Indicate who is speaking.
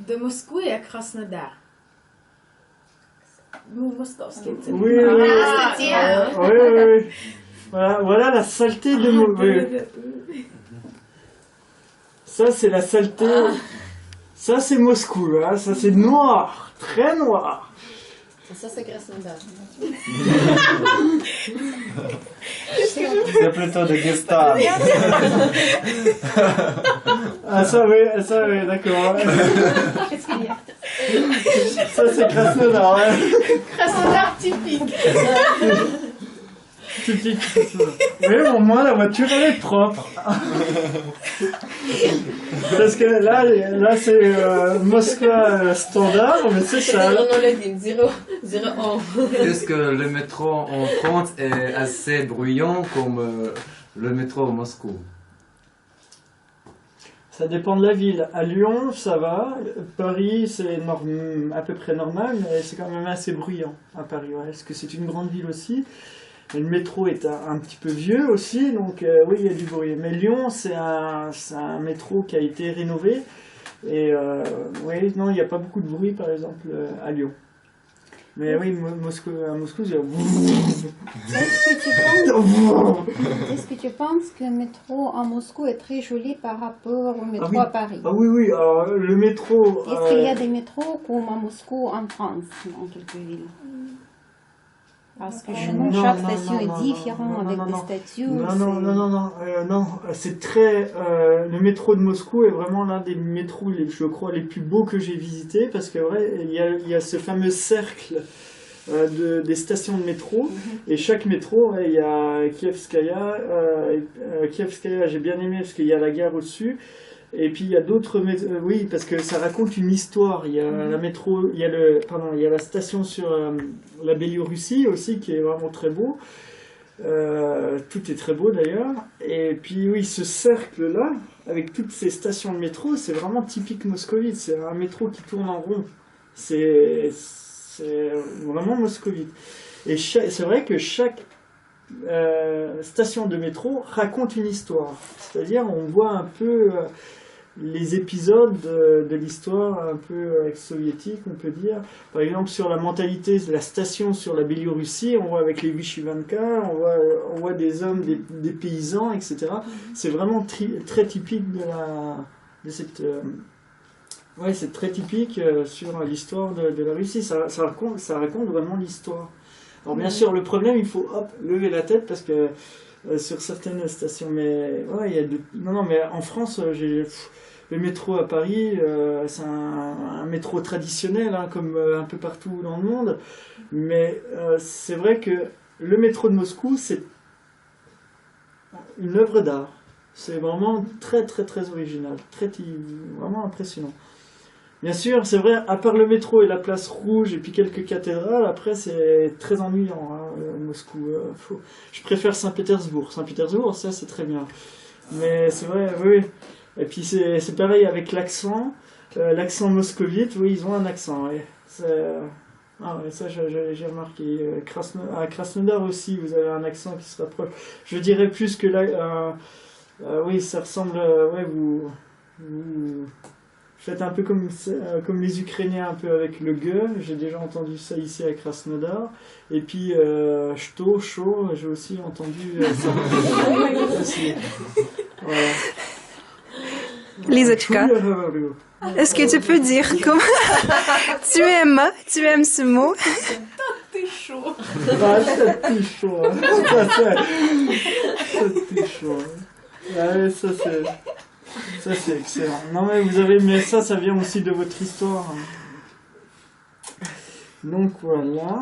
Speaker 1: de Moscou et à Krasnodar. Moscovski.
Speaker 2: Oui, oui. Voilà la saleté de Moscou. Ça, c'est la saleté. Ça, c'est Moscou. Hein. Ça, c'est noir. Très noir.
Speaker 3: Ça, c'est Krasnodar.
Speaker 4: C'est plutôt de Gestal.
Speaker 2: Ah, ça, oui, d'accord. Ça, c'est Krasnodar. Ouais.
Speaker 1: Krasnodar typique.
Speaker 2: Typique. Oui, au moins, la voiture, elle est propre. Parce que là c'est Moscou standard, mais c'est ça.
Speaker 3: Non, on l'a dit, 0, 1.
Speaker 5: Est-ce que le métro en France est assez bruyant comme le métro à Moscou?
Speaker 2: Ça dépend de la ville. À Lyon, ça va. Paris, c'est à peu près normal, mais c'est quand même assez bruyant à Paris. Ouais, parce que c'est une grande ville aussi. Et le métro est un petit peu vieux aussi, donc oui, il y a du bruit. Mais Lyon, c'est un métro qui a été rénové. Et oui, non, il n'y a pas beaucoup de bruit, par exemple, à Lyon. Mais oui, à Moscou, il y a...
Speaker 6: Est-ce que tu penses que le métro à Moscou est très joli par rapport au métro à Paris?
Speaker 2: Ah oui, alors, le métro...
Speaker 6: Est-ce qu'il y a des métros comme à Moscou en France, dans quelques villes? Parce que chez nous, chaque station est différente avec des statues.
Speaker 2: Non, c'est très... le métro de Moscou est vraiment l'un des métros, je crois, les plus beaux que j'ai visités, parce que il y a ce fameux cercle des stations de métro, et chaque métro, il y a Kievskaya, j'ai bien aimé, parce qu'il y a la gare au-dessus. Et puis il y a d'autres oui, parce que ça raconte une histoire. Il y a la métro, il y a la station sur la Biélorussie aussi qui est vraiment très beau. Tout est très beau d'ailleurs. Et puis oui, ce cercle là avec toutes ces stations de métro, c'est vraiment typique moscovite. C'est un métro qui tourne en rond. C'est vraiment moscovite. Et c'est vrai que chaque station de métro raconte une histoire. C'est-à-dire on voit un peu les épisodes de l'histoire un peu ex-soviétique, on peut dire. Par exemple, sur la mentalité de la station sur la Biélorussie, on voit avec les Vyshvanka, on voit des hommes, des paysans, etc. C'est vraiment très typique de cette... ouais, c'est très typique sur l'histoire de la Russie. Ça raconte vraiment l'histoire. Alors bien sûr, le problème, il faut lever la tête parce que sur certaines stations, mais ouais, il y a non, mais en France, le métro à Paris, c'est un métro traditionnel, hein, comme un peu partout dans le monde. Mais c'est vrai que le métro de Moscou, c'est une œuvre d'art. C'est vraiment très très très original, vraiment impressionnant. Bien sûr, c'est vrai, à part le métro et la place rouge et puis quelques cathédrales, après c'est très ennuyant, hein, Moscou. Je préfère Saint-Pétersbourg. Saint-Pétersbourg, ça c'est très bien. Mais c'est vrai, oui. Et puis c'est pareil avec l'accent. L'accent moscovite, oui, ils ont un accent. Ouais. Ah ouais, ça j'ai remarqué. À Krasnodar aussi, vous avez un accent qui se rapproche. Je dirais plus que là, oui, ça ressemble. Ouais, vous faites un peu comme les Ukrainiens, un peu avec le gueule. J'ai déjà entendu ça ici à Krasnodar. Et puis, chaud, j'ai aussi entendu ça. Aussi. Voilà.
Speaker 7: Lisochka, est-ce que tu peux dire comment tu aimes ce mot?
Speaker 1: T'es chaud.
Speaker 2: Ah, c'est chaud. C'est chaud. Ah, ça c'est excellent. Non mais ça vient aussi de votre histoire. Donc voilà.